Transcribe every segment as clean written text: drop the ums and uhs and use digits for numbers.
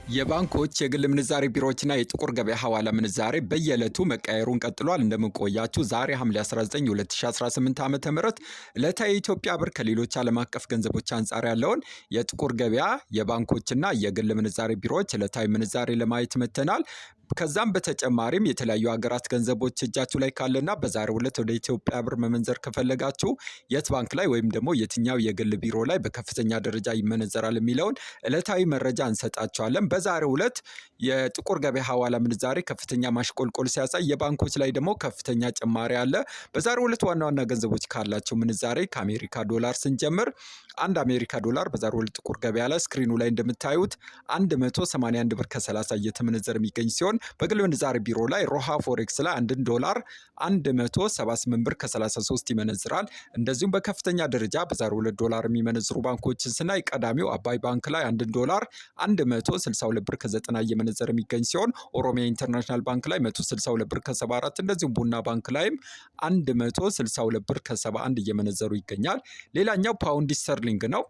የባንኮች የግል ምንዛሬ ቢሮዎችና የጥቁር ገበያ ሐዋላ ምንዛሬ በየዕለቱ መቀየሩን ቀጥሏል። እንደምንቆያችሁ ዛሬ ሐምሌ 19 2018 ዓ.ም ዕለታዊ የኢትዮጵያ ብር ከሌሎች ዓለም አቀፍ ገንዘቦች አንጻር ያለውን የጥቁር ገበያ የባንኮችና የግል ምንዛሬ ቢሮዎች ዕለታዊ ምንዛሬ ለማየት መጥተናል። ከዛም በተጨማሪም የተለያዩ ሀገራት ገንዘቦች እጃችሁ ላይ ካለና በዛሬው ዕለት ወደ ኢትዮጵያ ብር መመንዘር ከፈለጋችሁ የት ባንክ ላይ ወይም ደግሞ የትኛው የግል ቢሮ ላይ በከፍተኛ ደረጃ ይመነዘራል የሚለውን ዕለታዊ መረጃ እንሰጣቸዋለን። በዛሬው ዕለት የጥቁር ገበያ ሐዋላ ምንዛሬ ከፍተኛ ማሽቆልቆል ሲያሳይ፣ የባንኮች ላይ ደግሞ ከፍተኛ ጭማሪ አለ። በዛሬው ዕለት ዋና ዋና ገንዘቦች ካላቸው ምንዛሬ ከአሜሪካ ዶላር ስንጀምር አንድ አሜሪካ ዶላር በዛሬው ዕለት ጥቁር ገበያ ላይ ስክሪኑ ላይ እንደምታዩት 181 ብር ከ30 እየተመነዘረ የሚገኝ ሲሆን በግል ምንዛሬ ቢሮ ላይ ሮሃ ፎሬክስ ላይ 1 ዶላር 178 ብር ከ33 ይመነዝራል። እንደዚሁም በከፍተኛ ደረጃ በዛሬው ዕለት ዶላር የሚመነዝሩ ባንኮችን ስናይ ቀዳሚው አባይ ባንክ ላይ 1 ዶላር 162 ብር ከ90 እየመነዘረ የሚገኝ ሲሆን ኦሮሚያ ኢንተርናሽናል ባንክ ላይ 162 ብር ከ74 እንደዚሁም ቡና ባንክ ላይም 162 ብር ከ71 እየመነዘሩ ይገኛል። ሌላኛው ፓውንድ ስተርሊንግ ነው።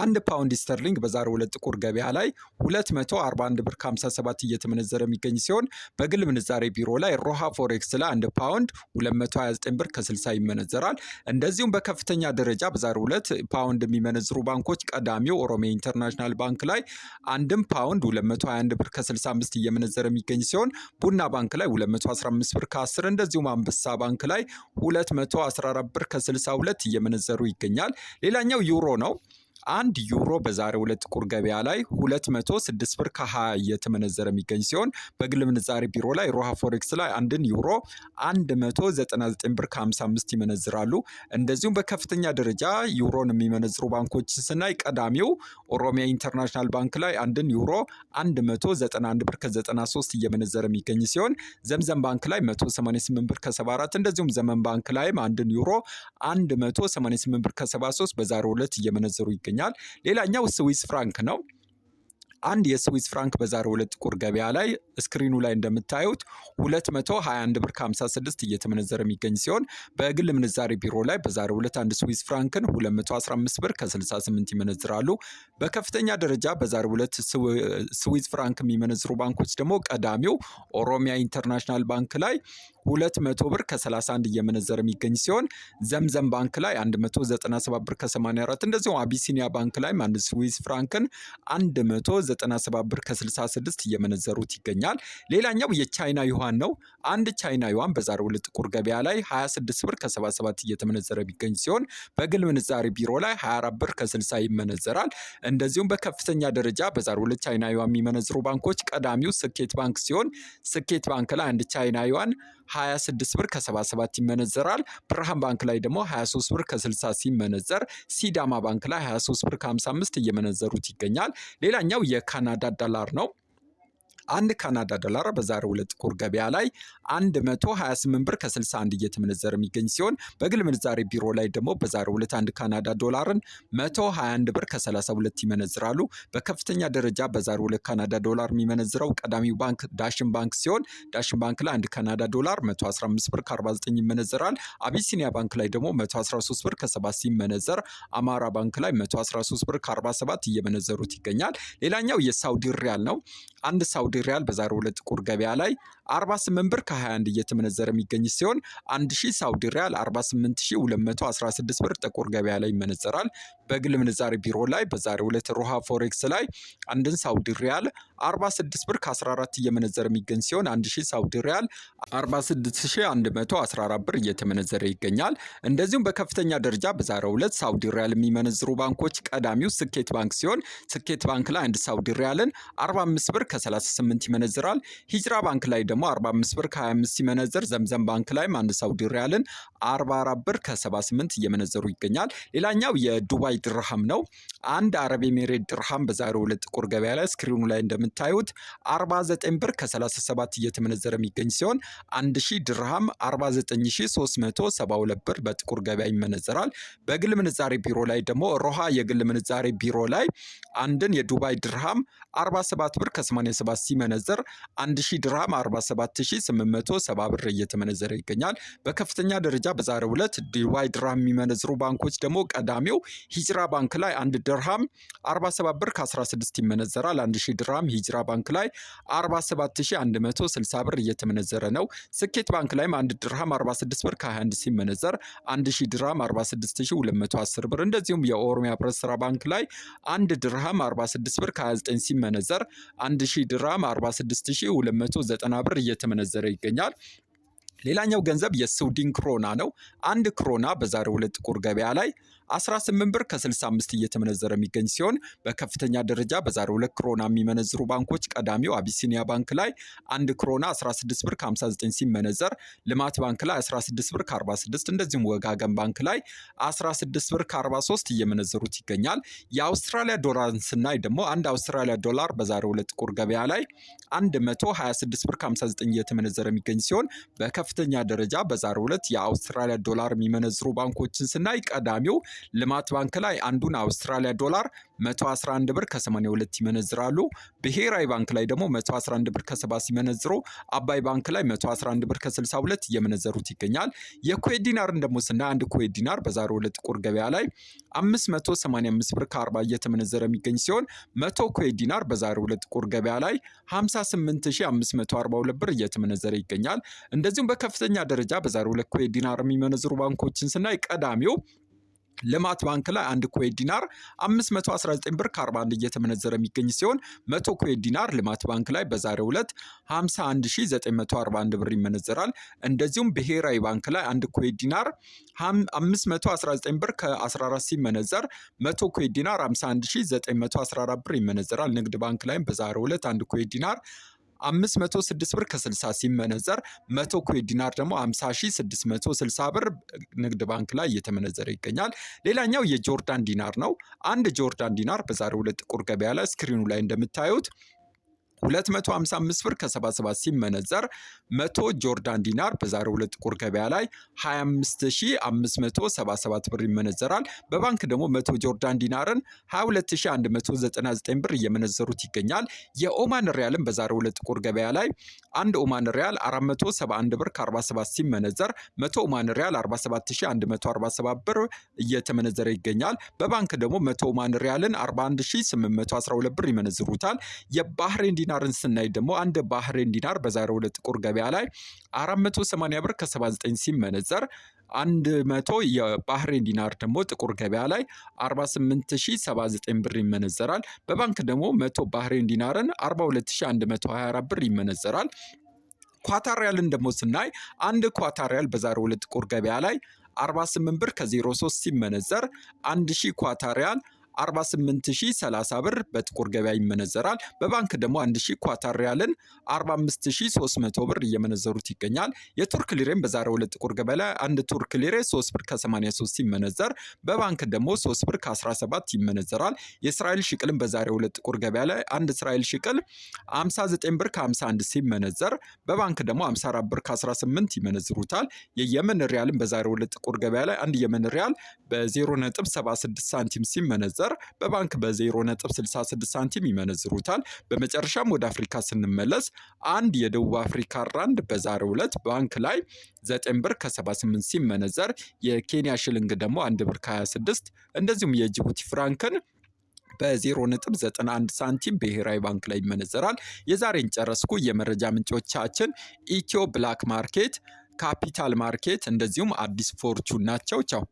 አንድ ፓውንድ ስተርሊንግ በዛሬው ዕለት ጥቁር ገበያ ላይ 241 ብር ከ57 እየተመነዘረ የሚገኝ ሲሆን በግል ምንዛሬ ቢሮ ላይ ሮሃ ፎሬክስ ላይ 1 ፓውንድ 229 ብር ከ60 ይመነዘራል። እንደዚሁም በከፍተኛ ደረጃ በዛሬው ዕለት ፓውንድ የሚመነዝሩ ባንኮች ቀዳሚው ኦሮሚያ ኢንተርናሽናል ባንክ ላይ 1 ፓውንድ 221 ብር ከ65 እየመነዘረ የሚገኝ ሲሆን ቡና ባንክ ላይ 215 ብር ከ10 እንደዚሁም አንበሳ ባንክ ላይ 214 ብር ከ62 እየመነዘሩ ይገኛል። ሌላኛው ዩሮ ነው። አንድ ዩሮ በዛሬው ዕለት ጥቁር ገበያ ላይ 206 ብር ከ20 እየተመነዘረ የሚገኝ ሲሆን በግል ምንዛሬ ቢሮ ላይ ሮሃ ፎሬክስ ላይ 1 ዩሮ 199 ብር ከ55 ይመነዝራሉ። እንደዚሁም በከፍተኛ ደረጃ ዩሮን የሚመነዝሩ ባንኮች ስናይ ቀዳሚው ኦሮሚያ ኢንተርናሽናል ባንክ ላይ 1 ዩሮ 191 ብር ከ93 እየመነዘረ የሚገኝ ሲሆን ዘምዘም ባንክ ላይ 188 ብር ከ74 እንደዚሁም ዘመን ባንክ ላይም 1 ዩሮ 188 ብር ከ73 በዛሬው ዕለት እየመነዘሩ ይገኛል። ሌላኛው ስዊስ ፍራንክ ነው። አንድ የስዊስ ፍራንክ በዛሬው ዕለት ጥቁር ገበያ ላይ ስክሪኑ ላይ እንደምታዩት 221 ብር ከ56 እየተመነዘረ የሚገኝ ሲሆን በግል ምንዛሬ ቢሮ ላይ በዛሬው ዕለት አንድ ስዊስ ፍራንክን 215 ብር ከ68 ይመነዝራሉ። በከፍተኛ ደረጃ በዛሬው ዕለት ስዊስ ፍራንክ የሚመነዝሩ ባንኮች ደግሞ ቀዳሚው ኦሮሚያ ኢንተርናሽናል ባንክ ላይ 200 ብር ከ31 እየመነዘረ የሚገኝ ሲሆን ዘምዘም ባንክ ላይ 197 ብር ከ84 እንደዚሁም አቢሲኒያ ባንክ ላይ አንድ ስዊስ ፍራንክን 197 ብር ከ66 እየመነዘሩት ይገኛል። ሌላኛው የቻይና ዩዋን ነው። አንድ ቻይና ዩዋን በዛሬው ዕለት ጥቁር ገበያ ላይ 26 ብር ከ77 እየተመነዘረ የሚገኝ ሲሆን በግል ምንዛሬ ቢሮ ላይ 24 ብር ከ60 ይመነዘራል። እንደዚሁም በከፍተኛ ደረጃ በዛሬው ዕለት ቻይና ዩዋን የሚመነዝሩ ባንኮች ቀዳሚው ስኬት ባንክ ሲሆን ስኬት ባንክ ላይ አንድ ቻይና ዩዋን 26 ብር ከ77 ይመነዘራል። ብርሃን ባንክ ላይ ደግሞ 23 ብር ከ60 ሲመነዘር ሲዳማ ባንክ ላይ 23 ብር ከ55 እየመነዘሩት ይገኛል። ሌላኛው የካናዳ ዶላር ነው። አንድ ካናዳ ዶላር በዛሬው ዕለት ጥቁር ገበያ ላይ 128 ብር ከ61 እየተመነዘረ የሚገኝ ሲሆን በግል ምንዛሬ ቢሮ ላይ ደግሞ በዛሬው ዕለት አንድ ካናዳ ዶላርን 121 ብር ከ32 ይመነዝራሉ። በከፍተኛ ደረጃ በዛሬው ዕለት ካናዳ ዶላር የሚመነዝረው ቀዳሚው ባንክ ዳሽን ባንክ ሲሆን ዳሽን ባንክ ላይ አንድ ካናዳ ዶላር 115 ብር ከ49 ይመነዘራል። አቢሲኒያ ባንክ ላይ ደግሞ 113 ብር ከ7 ሲመነዘር አማራ ባንክ ላይ 113 ብር ከ47 እየመነዘሩት ይገኛል። ሌላኛው የሳውዲ ሪያል ነው። አንድ ሳውዲ ሪያል በዛሬው ዕለት ጥቁር ገበያ ላይ 48 ብር ከ21 እየተመነዘረ የሚገኝ ሲሆን 1000 ሳውዲ ሪያል 48216 ብር ጥቁር ገበያ ላይ ይመነዘራል። በግል ምንዛሬ ቢሮ ላይ በዛሬው ዕለት ሮሃ ፎሬክስ ላይ አንድን ሳውዲ ሪያል 46 ብር ከ14 እየመነዘረ የሚገኝ ሲሆን 1000 ሳውዲ ሪያል 46114 ብር እየተመነዘረ ይገኛል። እንደዚሁም በከፍተኛ ደረጃ በዛሬው ዕለት ሳውዲ ሪያል የሚመነዝሩ ባንኮች ቀዳሚው ስኬት ባንክ ሲሆን ስኬት ባንክ ላይ አንድ ሳውዲ ሪያልን 45 ብር ከ38 ይመነዝራል። ሂጅራ ባንክ ላይ ደግሞ 45 ብር ከ25 ሲመነዘር ዘምዘም ባንክ ላይም አንድ ሳውዲ ሪያልን 44 ብር ከ78 እየመነዘሩ ይገኛል። ሌላኛው የዱባይ ድርሃም ነው። አንድ አረብ ኤሚሬት ድርሃም በዛሬው ዕለት ጥቁር ገበያ ላይ ስክሪኑ ላይ እንደምታዩት 49 ብር ከ37 እየተመነዘረ የሚገኝ ሲሆን 1000 ድርሃም 49372 ብር በጥቁር ገበያ ይመነዘራል። በግል ምንዛሬ ቢሮ ላይ ደግሞ ሮሃ የግል ምንዛሬ ቢሮ ላይ አንድን የዱባይ ድርሃም 47 ብር ከ87 ሲመነዘር 1000 ድርሃም 47870 ብር እየተመነዘረ ይገኛል። በከፍተኛ ደረጃ በዛሬው ዕለት ዱባይ ድርሃም የሚመነዝሩ ባንኮች ደግሞ ቀዳሚው ሂጅራ ባንክ ላይ 1 ድርሃም 47 ብር ከ16 ይመነዘራል። 1000 ድርሃም ሂጅራ ባንክ ላይ 47160 ብር እየተመነዘረ ነው። ስኬት ባንክ ላይም 1 ድርሃም 46 ብር ከ21 ሲመነዘር 1000 ድርሃም 46210 ብር። እንደዚሁም የኦሮሚያ ህብረት ስራ ባንክ ላይ 1 ድርሃም 46 ብር ከ29 ሲመነዘር 1000 ድርሃም 46290 ብር እየተመነዘረ ይገኛል። ሌላኛው ገንዘብ የስዊድን ክሮና ነው። 1 ክሮና በዛሬው ዕለት ጥቁር ገበያ ላይ 18 ብር ከ65 እየተመነዘረ የሚገኝ ሲሆን በከፍተኛ ደረጃ በዛሬው ዕለት ክሮና የሚመነዝሩ ባንኮች ቀዳሚው አቢሲኒያ ባንክ ላይ 1 ክሮና 16 ብር ከ59 ሲመነዘር ልማት ባንክ ላይ 16 ብር ከ46 እንደዚሁም ወጋገን ባንክ ላይ 16 ብር ከ43 እየመነዘሩት ይገኛል። የአውስትራሊያ ዶላርን ስናይ ደግሞ 1 አውስትራሊያ ዶላር በዛሬው ዕለት ጥቁር ገበያ ላይ 126 ብር ከ59 እየተመነዘረ የሚገኝ ሲሆን በከፍተኛ ደረጃ በዛሬው ዕለት የአውስትራሊያ ዶላር የሚመነዝሩ ባንኮችን ስናይ ቀዳሚው ልማት ባንክ ላይ አንዱን አውስትራሊያ ዶላር 111 ብር ከ82 ይመነዝራሉ። ብሔራዊ ባንክ ላይ ደግሞ 111 ብር ከ70 ሲመነዝሩ አባይ ባንክ ላይ 111 ብር ከ62 እየመነዘሩት ይገኛል። የኩዌት ዲናርን ደግሞ ስናይ አንድ ኩዌት ዲናር በዛሬው ዕለት ጥቁር ገበያ ላይ 585 ብር ከ40 እየተመነዘረ የሚገኝ ሲሆን 100 ኩዌት ዲናር በዛሬው ዕለት ጥቁር ገበያ ላይ 58542 ብር እየተመነዘረ ይገኛል። እንደዚሁም በከፍተኛ ደረጃ በዛሬው ዕለት ኩዌት ዲናር የሚመነዝሩ ባንኮችን ስናይ ቀዳሚው ልማት ባንክ ላይ 1 ኩዌት ዲናር 519 ብር ከ41 እየተመነዘረ የሚገኝ ሲሆን 100 ኩዌት ዲናር ልማት ባንክ ላይ በዛሬው ዕለት 51941 ብር ይመነዘራል። እንደዚሁም ብሔራዊ ባንክ ላይ 1 ኩዌት ዲናር 519 ብር ከ14 ሲመነዘር 100 ኩዌት ዲናር 51914 ብር ይመነዘራል። ንግድ ባንክ ላይም በዛሬው ዕለት 1 ኩዌት ዲናር 506 ብር ከ60 ሲመነዘር 100 ኩዌት ዲናር ደግሞ 50660 ብር ንግድ ባንክ ላይ እየተመነዘረ ይገኛል። ሌላኛው የጆርዳን ዲናር ነው። 1 ጆርዳን ዲናር በዛሬው ዕለት ጥቁር ገበያ ላይ ስክሪኑ ላይ እንደምታዩት 255 ብር ከ77 ሲመነዘር 100 ጆርዳን ዲናር በዛሬው ዕለት ጥቁር ገበያ ላይ 25577 ብር ይመነዘራል። በባንክ ደግሞ 100 ጆርዳን ዲናርን 22199 ብር እየመነዘሩት ይገኛል። የኦማን ሪያልን በዛሬው ዕለት ጥቁር ገበያ ላይ 1 ኦማን ሪያል 471 ብር ከ47 ሲመነዘር 100 ኦማን ሪያል 47147 ብር እየተመነዘረ ይገኛል። በባንክ ደግሞ 100 ኦማን ሪያልን 41812 ብር ይመነዝሩታል። የባህሬን ዲናርን ስናይ ደግሞ 1 ባህሬን ዲናር በዛሬው ዕለት ጥቁር ገበያ ላይ 480 ብር ከ79 ሲመነዘር 100 የባህሬን ዲናር ደግሞ ጥቁር ገበያ ላይ 48079 ብር ይመነዘራል። በባንክ ደግሞ 100 ባህሬን ዲናርን 42124 ብር ይመነዘራል። ኳታር ሪያልን ደግሞ ስናይ 1 ኳታር ሪያል በዛሬው ዕለት ጥቁር ገበያ ላይ 48 ብር ከ03 ሲመነዘር 1000 ኳታር ሪያል 48030 ብር በጥቁር ገበያ ይመነዘራል። በባንክ ደግሞ 1000 ኳታር ሪያልን 45300 ብር እየመነዘሩት ይገኛል። የቱርክ ሊሬም በዛሬው ዕለት ጥቁር ገበያ ላይ 1 ቱርክ ሊሬ 3 ብር ከ83 ሲመነዘር በባንክ ደግሞ 3 ብር ከ17 ይመነዘራል። የእስራኤል ሽቅልም በዛሬው ዕለት ጥቁር ገበያ ላይ 1 እስራኤል ሽቅል 59 ብር ከ51 ሲመነዘር በባንክ ደግሞ 54 ብር ከ18 ይመነዝሩታል። የየመን ሪያልም በዛሬው ዕለት ጥቁር ገበያ ላይ 1 የመን ሪያል በ0.76 ሳንቲም ሲመነዘር በባንክ በ0.66 ሳንቲም ይመነዝሩታል። በመጨረሻም ወደ አፍሪካ ስንመለስ 1 የደቡብ አፍሪካ ራንድ በዛሬው ዕለት ባንክ ላይ 9 ብር ከ78 ሲመነዘር የኬንያ ሽልንግ ደግሞ 1 ብር ከ26 እንደዚሁም የጅቡቲ ፍራንክን በ0.91 ሳንቲም ብሔራዊ ባንክ ላይ ይመነዘራል። የዛሬን ጨረስኩ። የመረጃ ምንጮቻችን ኢትዮ ብላክ ማርኬት፣ ካፒታል ማርኬት እንደዚሁም አዲስ ፎርቹን ናቸው። ቻው።